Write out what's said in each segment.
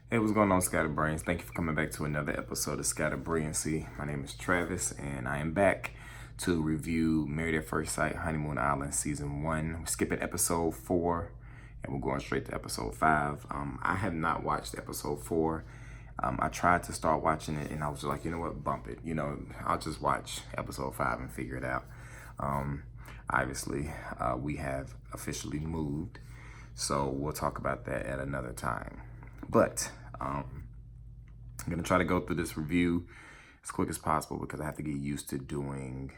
Hey, what's going on, Scatterbrains? Thank you for coming back to another episode of Scatterbraincy. My name is Travis, and I am back to review Married at First Sight, Honeymoon Island Season 1. We're skipping episode 4, and we're going straight to episode 5. I have not watched episode 4. I tried to start watching it, and I was like, you know what, bump it. I'll just watch episode 5 and figure it out. Obviously, we have officially moved, so we'll talk about that at another time. But I'm going to try to go through this review as quick as possible because I have to get used to doing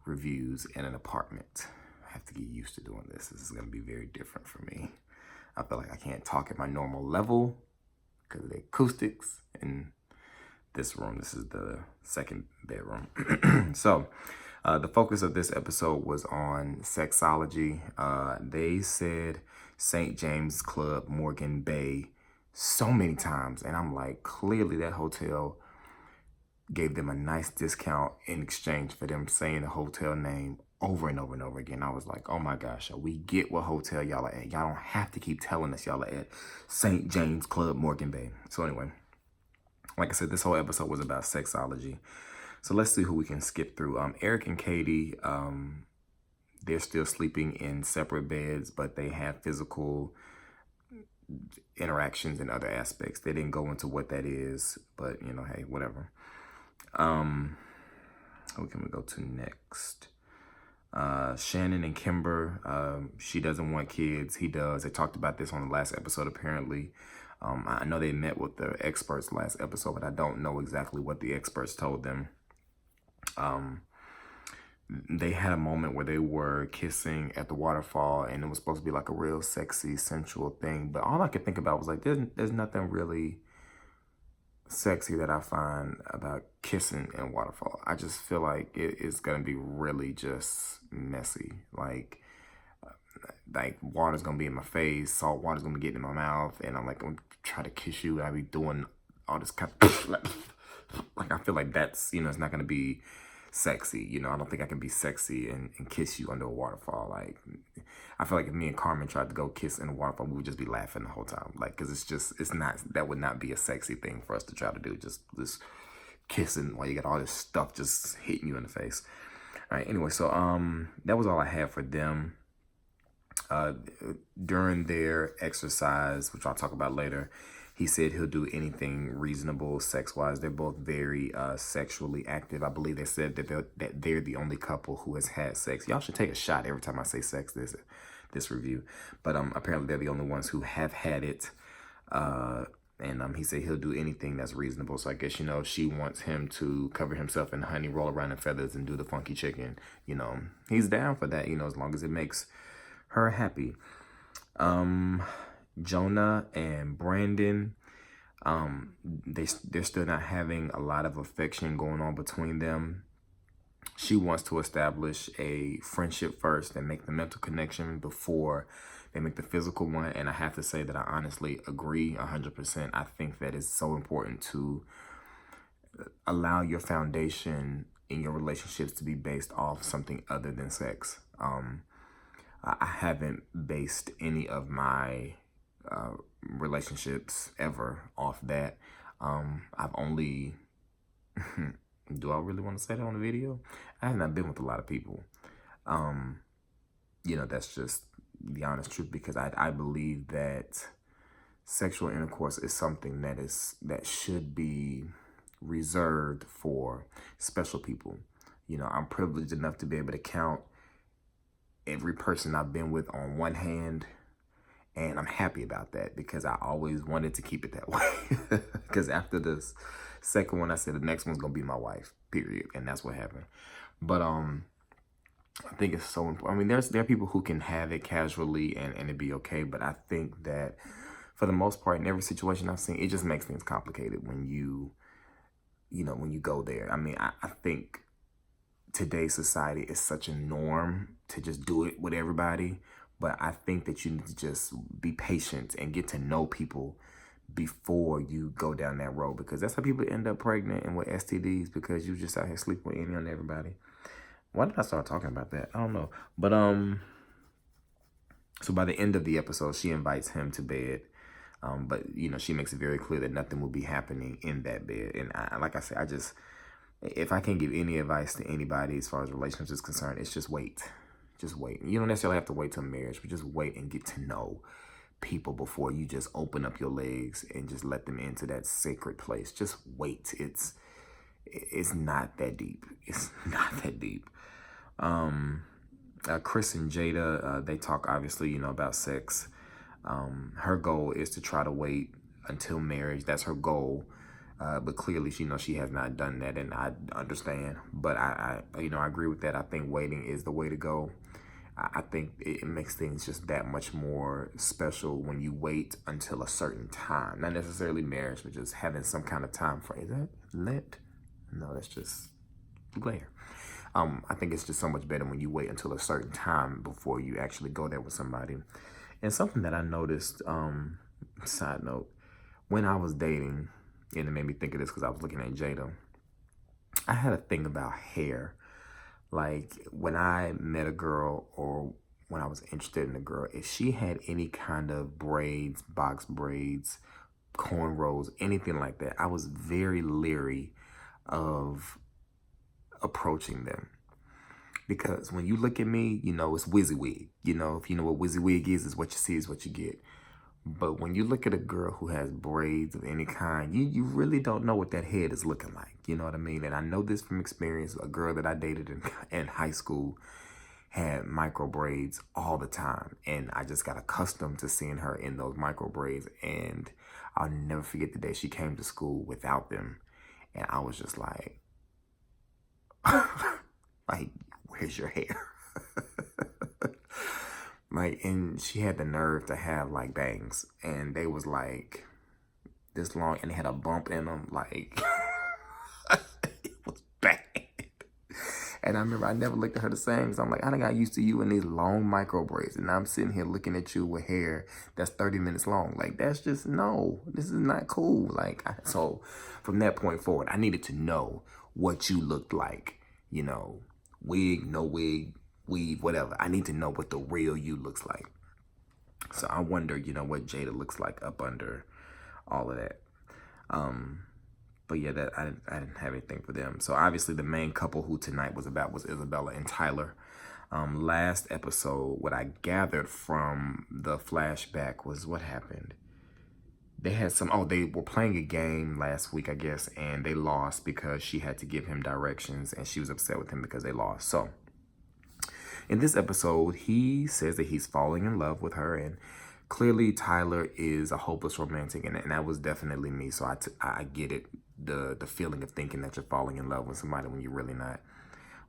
reviews in an apartment. I have to get used to doing this. This is going to be very different for me. I feel like I can't talk at my normal level because of the acoustics in this room. This is the second bedroom. So the focus of this episode was on sexology. They said St. James Club, Morgan Bay, so many times, and I'm like, clearly that hotel gave them a nice discount in exchange for them saying the hotel name over and over and over again. I was like, oh my gosh, we get what hotel y'all are at. Y'all don't have to keep telling us y'all are at St. James Club, Morgan Bay. So anyway, like I said, this whole episode was about sexology. So let's see who we can skip through. Eric and Katie, they're still sleeping in separate beds, but they have physical interactions and other aspects. They didn't go into what that is, but hey, whatever. Who can we go to next? Shannon and Kimber, she doesn't want kids. He does. They talked about this on the last episode, apparently. I know they met with the experts last episode, but I don't know exactly what the experts told them. They had a moment where they were kissing at the waterfall, and it was supposed to be like a real sexy, sensual thing. But all I could think about was like, there's nothing really sexy that I find about kissing in a waterfall. I just feel like it is gonna be really just messy. Like water's gonna be in my face, salt water's gonna be getting in my mouth, and I'm like, I'm trying to kiss you, and I be doing all this kind of like I feel like that's it's not gonna be sexy. I don't think I can be sexy and kiss you under a waterfall. Like, I feel like if me and Carmen tried to go kiss in a waterfall, we would just be laughing the whole time. Like, because it's not, that would not be a sexy thing for us to try to do. Just this kissing while you got all this stuff just hitting you in the face. All right, anyway, so that was all I had for them. During their exercise, which I'll talk about later, he said he'll do anything reasonable sex-wise. They're both very sexually active. I believe they said that they're the only couple who has had sex. Y'all should take a shot every time I say sex this review. But apparently they're the only ones who have had it. And he said he'll do anything that's reasonable. So I guess, she wants him to cover himself in honey, roll around in feathers, and do the funky chicken. He's down for that, as long as it makes her happy. Jonah and Brandon, they're still not having a lot of affection going on between them. She wants to establish a friendship first and make the mental connection before they make the physical one. And I have to say that I honestly agree 100%. I think that it's so important to allow your foundation in your relationships to be based off something other than sex. I haven't based any of my relationships ever off that. I've only, do I really want to say that on the video? I have not been with a lot of people. That's just the honest truth, because I believe that sexual intercourse is something that should be reserved for special people. I'm privileged enough to be able to count every person I've been with on one hand, and I'm happy about that because I always wanted to keep it that way. Because after this second one, I said the next one's gonna be my wife, period, and that's what happened. But I think it's so important. I mean, there are people who can have it casually and it be okay, but I think that for the most part, in every situation I've seen, it just makes things complicated when you go there. I mean, I think today's society is such a norm to just do it with everybody. But I think that you need to just be patient and get to know people before you go down that road, because that's how people end up pregnant and with STDs, because you just out here sleeping with any and everybody. Why did I start talking about that? I don't know. But so by the end of the episode, she invites him to bed. But, she makes it very clear that nothing will be happening in that bed. And like I said, if I can't give any advice to anybody as far as relationships is concerned, it's just wait. Just wait. You don't necessarily have to wait till marriage, but just wait and get to know people before you just open up your legs and just let them into that sacred place. Just wait. It's not that deep. It's not that deep. Chris and Jada, they talk obviously, about sex. Her goal is to try to wait until marriage. That's her goal. But clearly, she has not done that, and I understand. But I agree with that. I think waiting is the way to go. I think it makes things just that much more special when you wait until a certain time. Not necessarily marriage, but just having some kind of time frame. Is that lit? No, that's just glare. I think it's just so much better when you wait until a certain time before you actually go there with somebody. And something that I noticed, side note, when I was dating, and it made me think of this because I was looking at Jada, I had a thing about hair. Like, when I met a girl or when I was interested in a girl, if she had any kind of braids, box braids, cornrows, anything like that, I was very leery of approaching them. Because when you look at me, it's WYSIWYG. If you know what WYSIWYG is what you see is what you get. But when you look at a girl who has braids of any kind, you really don't know what that head is looking like. You know what I mean? And I know this from experience. A girl that I dated in high school had micro braids all the time. And I just got accustomed to seeing her in those micro braids. And I'll never forget the day she came to school without them. And I was just like, like, where's your hair? Like, and she had the nerve to have like bangs, and they was like this long, and they had a bump in them. Like, it was bad. And I remember I never looked at her the same. So I'm like, I done got used to you in these long micro braids, and now I'm sitting here looking at you with hair that's 30 minutes long. Like, that's just, no, this is not cool. Like, so from that point forward, I needed to know what you looked like. Wig, no wig, weave, whatever. I need to know what the real you looks like. So I wonder, what Jada looks like up under all of that. But yeah, that I didn't have anything for them. So obviously the main couple who tonight was about was Isabella and Tyler. Last episode, what I gathered from the flashback was what happened. They had they were playing a game last week, I guess, and they lost because she had to give him directions, and she was upset with him because they lost. So in this episode, he says that he's falling in love with her, and clearly Tyler is a hopeless romantic, and that was definitely me. So I get it, the feeling of thinking that you're falling in love with somebody when you're really not.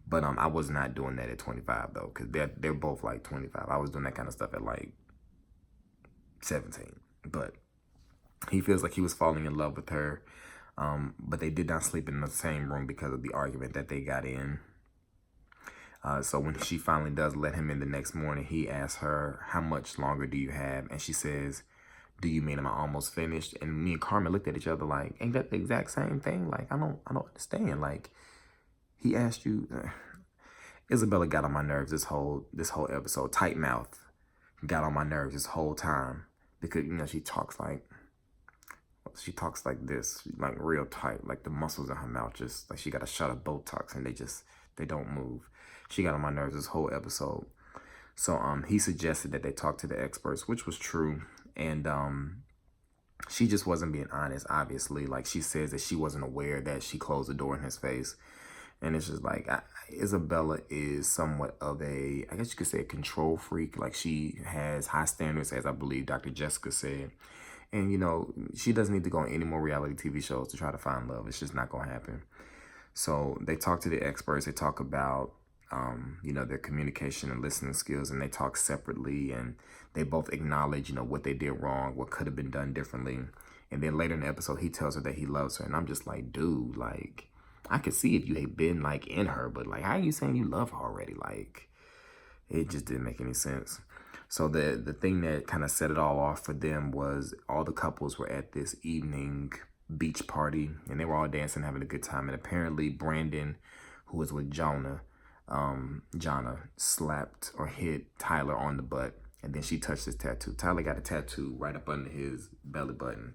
But I was not doing that at 25 though, because they're both like 25. I was doing that kind of stuff at like 17. But he feels like he was falling in love with her, but they did not sleep in the same room because of the argument that they got in. So when she finally does let him in the next morning, he asks her, how much longer do you have? And she says, do you mean am I almost finished? And me and Carmen looked at each other like, ain't that the exact same thing? Like, I don't understand. Like, he asked you. Isabella got on my nerves this whole episode. Tight mouth got on my nerves this whole time because, she talks like this, like real tight, like the muscles in her mouth, just like she got a shot of Botox and they don't move. She got on my nerves this whole episode. So he suggested that they talk to the experts, which was true. And she just wasn't being honest, obviously. Like, she says that she wasn't aware that she closed the door in his face. And it's just like, Isabella is somewhat of I guess you could say a control freak. Like, she has high standards, as I believe Dr. Jessica said. And, she doesn't need to go on any more reality TV shows to try to find love. It's just not going to happen. So they talk to the experts. They talk about, their communication and listening skills, and they talk separately, and they both acknowledge, what they did wrong, what could have been done differently. And then later in the episode, he tells her that he loves her. And I'm just like, dude, like, I could see if you had been like in her, but like, how are you saying you love her already? Like, it just didn't make any sense. So the thing that kind of set it all off for them was all the couples were at this evening beach party, and they were all dancing, having a good time. And apparently Brandon, who was with Jonna, slapped or hit Tyler on the butt. And then she touched his tattoo. Tyler got a tattoo right up under his belly button.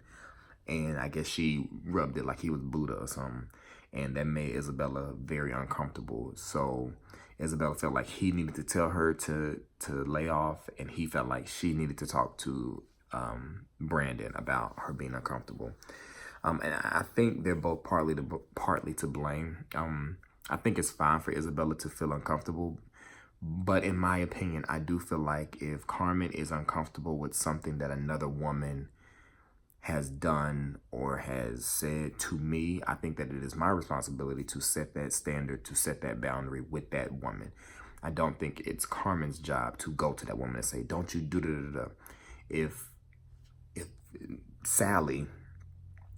And I guess she rubbed it like he was Buddha or something. And that made Isabella very uncomfortable. So Isabella felt like he needed to tell her to lay off, and he felt like she needed to talk to Brandon about her being uncomfortable. And I think they're both partly to blame. I think it's fine for Isabella to feel uncomfortable, but in my opinion, I do feel like if Carmen is uncomfortable with something that another woman has done or has said to me, I think that it is my responsibility to set that standard, to set that boundary with that woman. I don't think it's Carmen's job to go to that woman and say, don't you do da-da-da-da. If Sally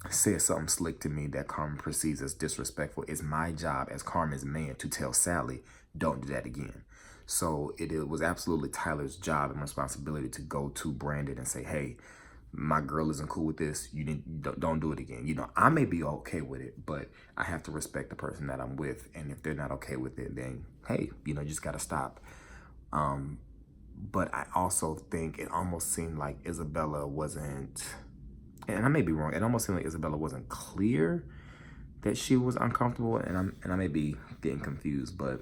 says something slick to me that Carmen perceives as disrespectful, it's my job as Carmen's man to tell Sally, don't do that again. So it was absolutely Tyler's job and responsibility to go to Brandon and say, hey, my girl isn't cool with this. Don't do it again. You know, I may be okay with it, but I have to respect the person that I'm with. And if they're not okay with it, then hey, you know, you just got to stop. But I also think it almost seemed like Isabella wasn't, and I may be wrong, it almost seemed like Isabella wasn't clear that she was uncomfortable, and I may be getting confused, but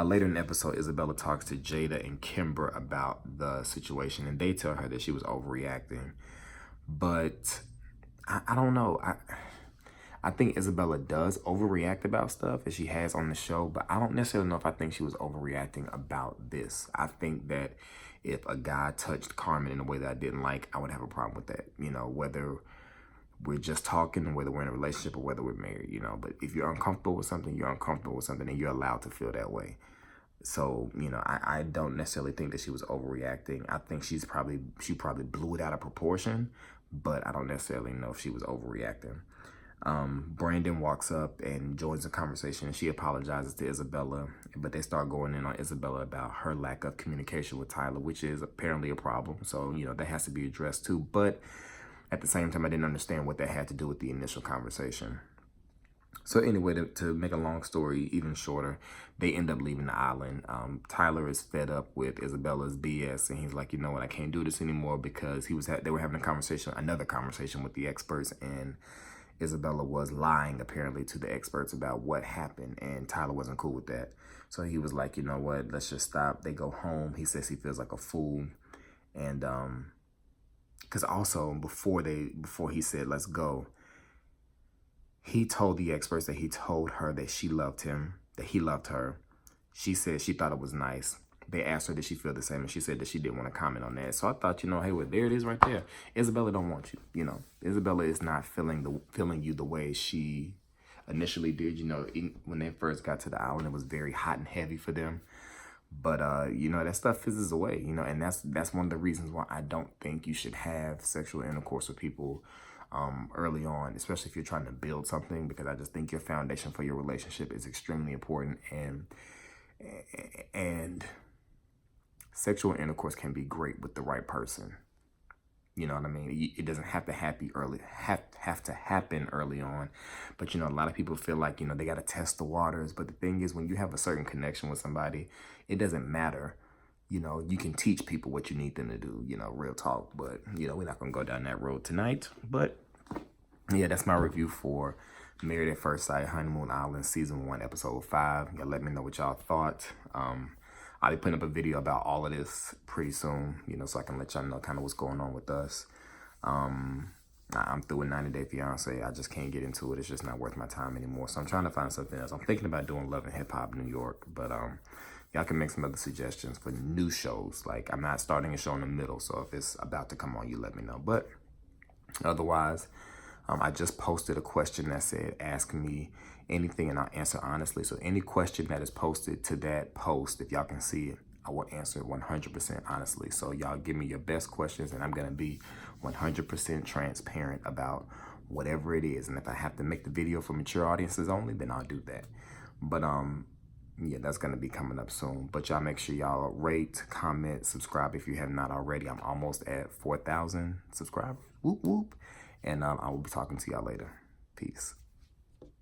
later in the episode, Isabella talks to Jada and Kimber about the situation, and they tell her that she was overreacting. But I don't know. I think Isabella does overreact about stuff, as she has on the show, but I don't necessarily know if I think she was overreacting about this. I think that if a guy touched Carmen in a way that I didn't like, I would have a problem with that. You know, whether we're just talking, whether we're in a relationship or whether we're married, you know. But if you're uncomfortable with something, you're uncomfortable with something, and you're allowed to feel that way. So, you know, I don't necessarily think that she was overreacting. I think she probably blew it out of proportion, but I don't necessarily know if she was overreacting. Brandon walks up and joins the conversation, and she apologizes to Isabella, but they start going in on Isabella about her lack of communication with Tyler, which is apparently a problem. So, you know, that has to be addressed too. But at the same time, I didn't understand what that had to do with the initial conversation. So anyway, to make a long story even shorter, they end up leaving the island. Tyler is fed up with Isabella's BS, and he's like, you know what, I can't do this anymore, because they were having another conversation with the experts, and Isabella was lying apparently to the experts about what happened, and Tyler wasn't cool with that. So he was like, you know what, let's just stop. They go home. He says he feels like a fool, and because also before he said let's go, he told the experts that he told her that she loved him, that he loved her. She said she thought it was nice. They asked her, did she feel the same? And she said that she didn't want to comment on that. So I thought, you know, hey, well, there it is right there. Isabella don't want you. You know, Isabella is not feeling you the way she initially did. You know, when they first got to the island, it was very hot and heavy for them. But, you know, that stuff fizzles away, you know, and that's one of the reasons why I don't think you should have sexual intercourse with people early on, especially if you're trying to build something, because I just think your foundation for your relationship is extremely important, and sexual intercourse can be great with the right person. You know what I mean? It doesn't have to happen early on. But, you know, a lot of people feel like, you know, they got to test the waters. But the thing is, when you have a certain connection with somebody, it doesn't matter. You know, you can teach people what you need them to do, you know, real talk. But, you know, we're not going to go down that road tonight. But, yeah, that's my review for Married at First Sight, Honeymoon Island, Season 1, Episode 5. Y'all let me know what y'all thought. I'll be putting up a video about all of this pretty soon, you know, so I can let y'all know kind of what's going on with us. I'm through with 90 Day Fiance. I just can't get into it. It's just not worth my time anymore. So I'm trying to find something else. I'm thinking about doing Love and Hip Hop New York, but y'all can make some other suggestions for new shows. Like, I'm not starting a show in the middle, so if it's about to come on, you let me know. But otherwise, I just posted a question that said, ask me anything and I'll answer honestly. So any question that is posted to that post, if y'all can see it, I will answer 100% honestly. So y'all give me your best questions, and I'm going to be 100% transparent about whatever it is. And if I have to make the video for mature audiences only, then I'll do that. But yeah, that's going to be coming up soon. But y'all make sure y'all rate, comment, subscribe if you have not already. I'm almost at 4,000 subscribers. Whoop, whoop. And I will be talking to y'all later. Peace.